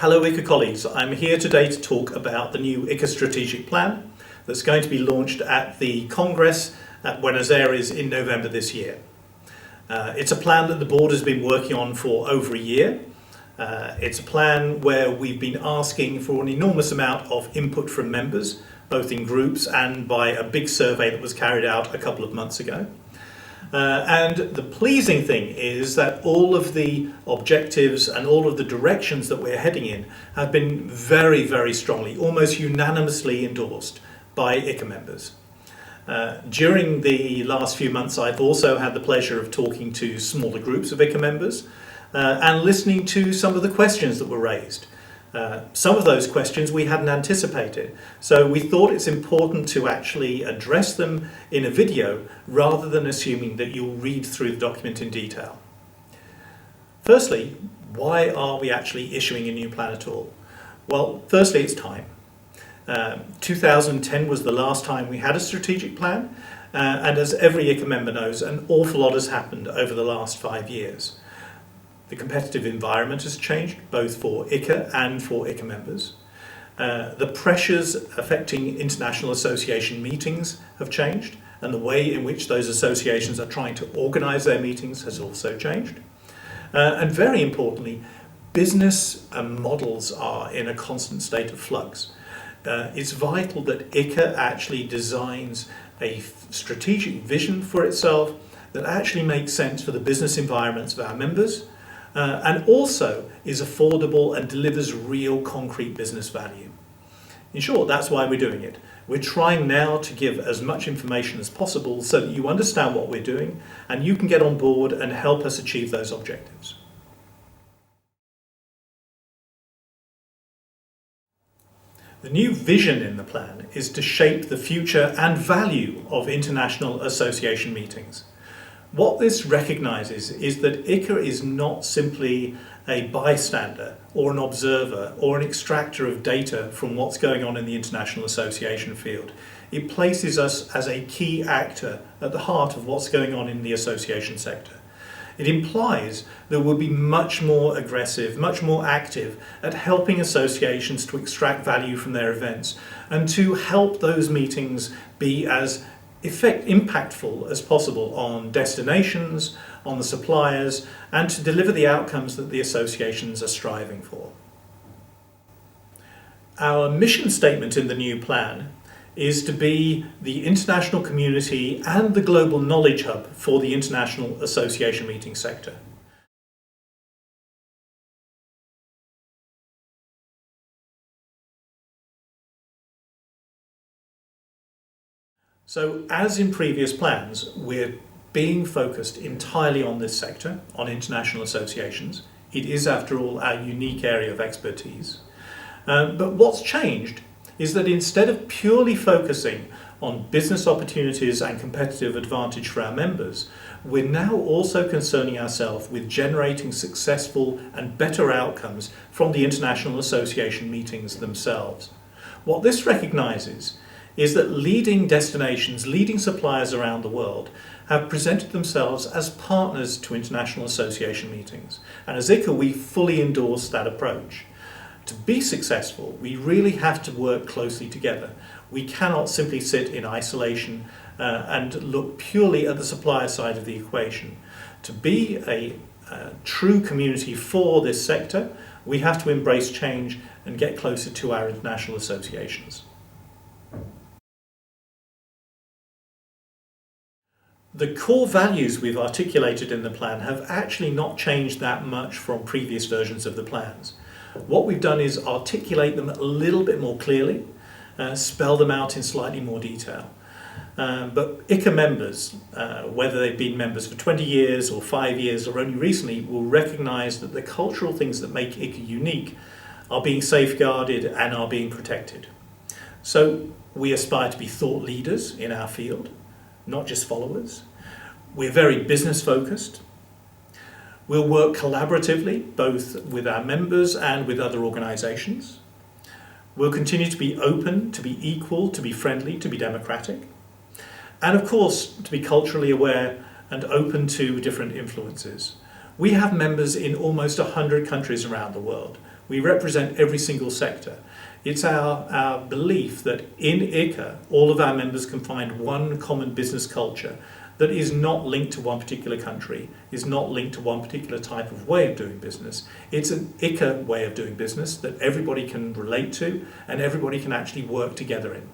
Hello ICCA colleagues, I'm here today to talk about the new ICCA strategic plan that's going to be launched at the Congress at Buenos Aires in November this year. It's a plan that the board has been working on for over a year. It's a plan where we've been asking for an enormous amount of input from members, both in groups and by a big survey that was carried out a couple of months ago. And the pleasing thing is that all of the objectives and all of the directions that we're heading in have been very, very strongly, almost unanimously endorsed by ICCA members. During the last few months, I've also had the pleasure of talking to smaller groups of ICCA members and listening to some of the questions that were raised. Some of those questions we hadn't anticipated, so we thought it's important to actually address them in a video rather than assuming that you'll read through the document in detail. Firstly, why are we actually issuing a new plan at all? Well, firstly, it's time. 2010 was the last time we had a strategic plan, and as every ICCA member knows, an awful lot has happened over the last 5 years. The competitive environment has changed, both for ICCA and for ICCA members. The pressures affecting international association meetings have changed, and the way in which those associations are trying to organise their meetings has also changed. And very importantly, business models are in a constant state of flux. It's vital that ICCA actually designs a strategic vision for itself that actually makes sense for the business environments of our members, and also is affordable and delivers real concrete business value. In short, that's why we're doing it. We're trying now to give as much information as possible so that you understand what we're doing and you can get on board and help us achieve those objectives. The new vision in the plan is to shape the future and value of international association meetings. What this recognises is that ICCA is not simply a bystander or an observer or an extractor of data from what's going on in the international association field. It places us as a key actor at the heart of what's going on in the association sector. It implies that we'll be much more aggressive, much more active at helping associations to extract value from their events and to help those meetings be as impactful as possible on destinations, on the suppliers, and to deliver the outcomes that the associations are striving for. Our mission statement in the new plan is to be the international community and the global knowledge hub for the international association meeting sector. So, as in previous plans, we're being focused entirely on this sector, on international associations. It is, after all, our unique area of expertise. But what's changed is that instead of purely focusing on business opportunities and competitive advantage for our members, we're now also concerning ourselves with generating successful and better outcomes from the international association meetings themselves. What this recognises is that leading destinations, leading suppliers around the world have presented themselves as partners to international association meetings. And as ICCA, we fully endorse that approach. To be successful, we really have to work closely together. We cannot simply sit in isolation and look purely at the supplier side of the equation. To be a true community for this sector, we have to embrace change and get closer to our international associations. The core values we've articulated in the plan have actually not changed that much from previous versions of the plans. What we've done is articulate them a little bit more clearly, spell them out in slightly more detail. But ICCA members, whether they've been members for 20 years or 5 years or only recently, will recognise that the cultural things that make ICCA unique are being safeguarded and are being protected. So we aspire to be thought leaders in our field, not just followers. We're very business focused. We'll work collaboratively, both with our members and with other organisations. We'll continue to be open, to be equal, to be friendly, to be democratic. And of course, to be culturally aware and open to different influences. We have members in almost 100 countries around the world. We represent every single sector. It's our belief that in ICCA, all of our members can find one common business culture that is not linked to one particular country, is not linked to one particular type of way of doing business. It's an ICCA way of doing business that everybody can relate to and everybody can actually work together in.